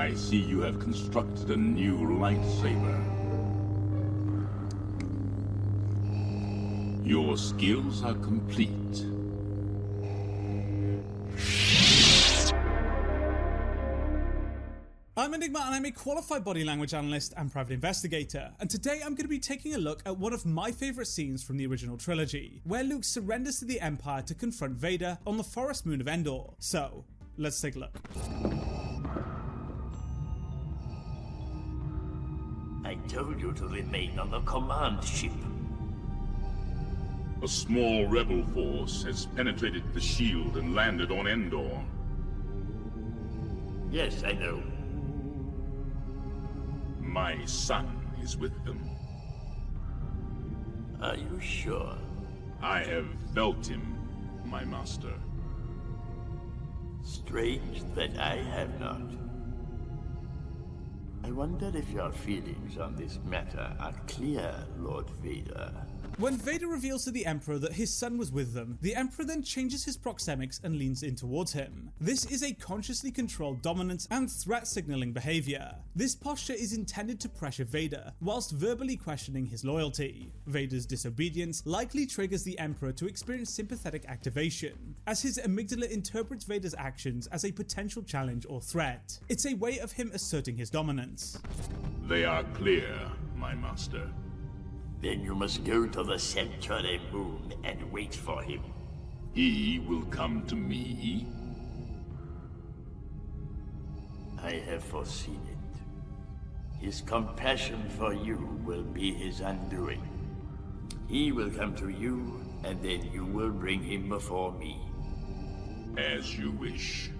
I see you have constructed a new lightsaber. Your skills are complete. I'm Enigma and I'm a qualified body language analyst and private investigator, and today I'm going to be taking a look at one of my favourite scenes from the original trilogy, where Luke surrenders to the Empire to confront Vader on the Forest Moon of Endor. So, let's take a look. I told you to remain on the command ship. A small rebel force has penetrated the shield and landed on Endor. Yes, I know. My son is with them. Are you sure? I have felt him, my master. Strange that I have not. I wonder if your feelings on this matter are clear, Lord Vader. When Vader reveals to the Emperor that his son was with them, the Emperor then changes his proxemics and leans in towards him. This is a consciously controlled dominance and threat signaling behaviour. This posture is intended to pressure Vader, whilst verbally questioning his loyalty. Vader's disobedience likely triggers the Emperor to experience sympathetic activation, as his amygdala interprets Vader's actions as a potential challenge or threat. It's a way of him asserting his dominance. They are clear, my master. Then you must go to the Centauri moon and wait for him. He will come to me. I have foreseen it. His compassion for you will be his undoing. He will come to you, and then you will bring him before me. As you wish.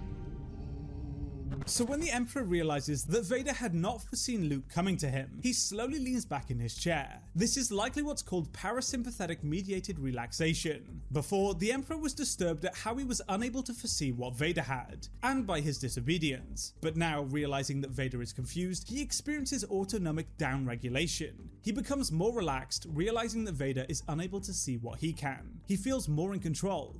So when the Emperor realizes that Vader had not foreseen Luke coming to him, he slowly leans back in his chair. This is likely what's called parasympathetic mediated relaxation. Before, the Emperor was disturbed at how he was unable to foresee what Vader had, and by his disobedience. But now, realizing that Vader is confused, he experiences autonomic downregulation. He becomes more relaxed, realizing that Vader is unable to see what he can. He feels more in control.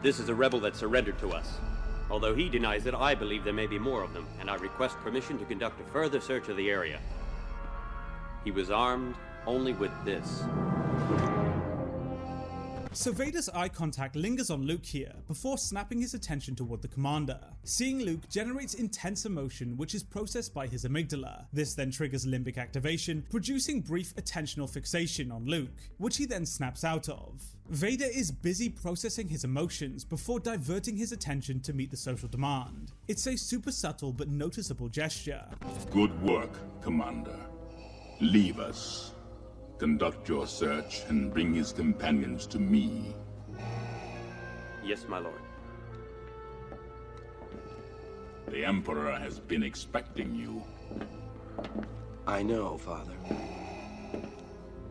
This is a rebel that surrendered to us. Although he denies it, I believe there may be more of them, and I request permission to conduct a further search of the area. He was armed only with this. So Vader's eye contact lingers on Luke here, before snapping his attention toward the commander. Seeing Luke generates intense emotion, which is processed by his amygdala. This then triggers limbic activation, producing brief attentional fixation on Luke, which he then snaps out of. Vader is busy processing his emotions before diverting his attention to meet the social demand. It's a super subtle but noticeable gesture. Good work, Commander. Leave us. Conduct your search and bring his companions to me. Yes, my lord. The Emperor has been expecting you. I know, Father.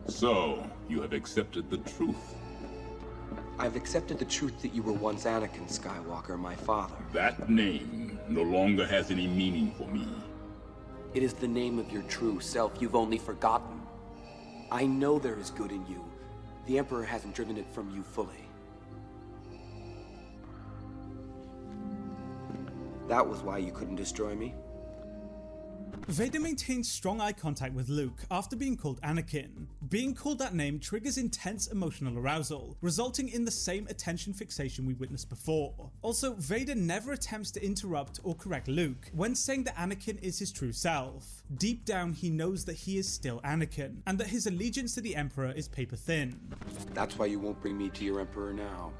So, you have accepted the truth. I've accepted the truth that you were once Anakin Skywalker, my father. That name no longer has any meaning for me. It is the name of your true self you've only forgotten. I know there is good in you. The Emperor hasn't driven it from you fully. That was why you couldn't destroy me? Vader maintains strong eye contact with Luke after being called Anakin. Being called that name triggers intense emotional arousal, resulting in the same attention fixation we witnessed before. Also, Vader never attempts to interrupt or correct Luke when saying that Anakin is his true self. Deep down, he knows that he is still Anakin, and that his allegiance to the Emperor is paper thin. That's why you won't bring me to your Emperor now.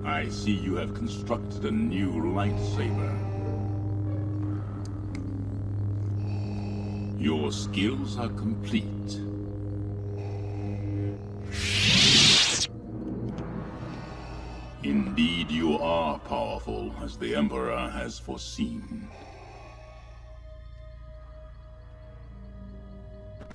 I see you have constructed a new lightsaber. Your skills are complete. Indeed, you are powerful, as the Emperor has foreseen.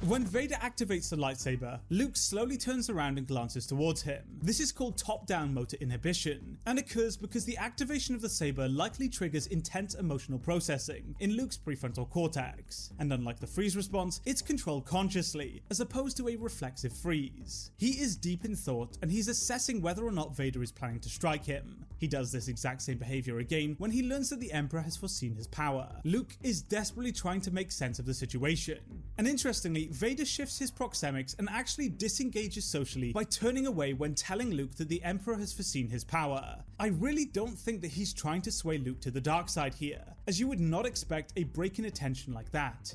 When Vader activates the lightsaber, Luke slowly turns around and glances towards him. This is called top-down motor inhibition, and occurs because the activation of the saber likely triggers intense emotional processing in Luke's prefrontal cortex, and unlike the freeze response, it's controlled consciously, as opposed to a reflexive freeze. He is deep in thought, and he's assessing whether or not Vader is planning to strike him. He does this exact same behavior again when he learns that the Emperor has foreseen his power. Luke is desperately trying to make sense of the situation. And interestingly, Vader shifts his proxemics and actually disengages socially by turning away when telling Luke that the Emperor has foreseen his power. I really don't think that he's trying to sway Luke to the dark side here, as you would not expect a break in attention like that.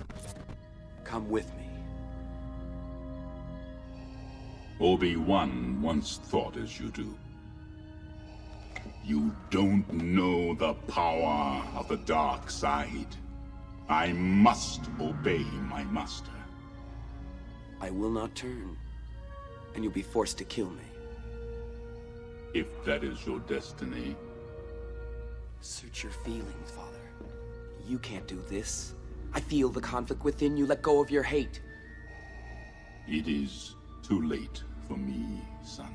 Come with me. Obi-Wan once thought as you do. You don't know the power of the dark side. I must obey my master. I will not turn, and you'll be forced to kill me. If that is your destiny. Search your feelings, Father. You can't do this. I feel the conflict within you. Let go of your hate. It is too late for me, son.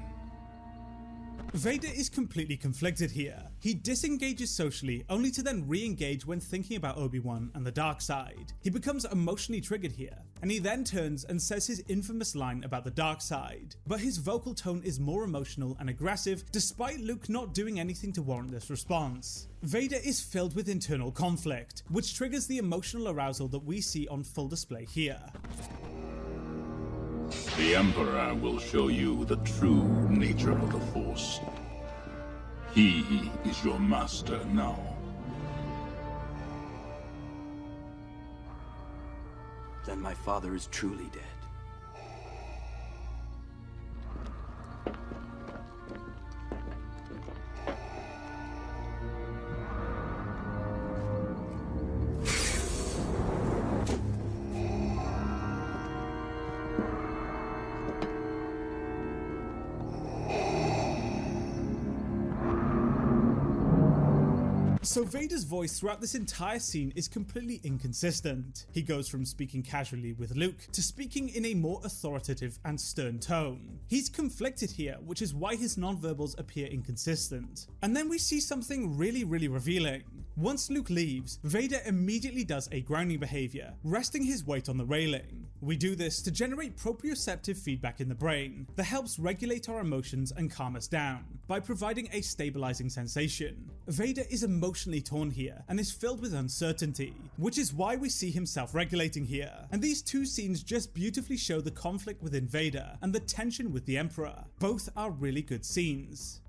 Vader is completely conflicted here. He disengages socially, only to then re-engage when thinking about Obi-Wan and the dark side. He becomes emotionally triggered here, and he then turns and says his infamous line about the dark side. But his vocal tone is more emotional and aggressive, despite Luke not doing anything to warrant this response. Vader is filled with internal conflict, which triggers the emotional arousal that we see on full display here. The Emperor will show you the true nature of the Force. He is your master now. Then my father is truly dead. So Vader's voice throughout this entire scene is completely inconsistent. He goes from speaking casually with Luke to speaking in a more authoritative and stern tone. He's conflicted here, which is why his nonverbals appear inconsistent. And then we see something really revealing. Once Luke leaves, Vader immediately does a grounding behavior, resting his weight on the railing. We do this to generate proprioceptive feedback in the brain that helps regulate our emotions and calm us down by providing a stabilizing sensation. Vader is emotionally torn here and is filled with uncertainty, which is why we see him self-regulating here. And these two scenes just beautifully show the conflict within Vader and the tension with the Emperor. Both are really good scenes.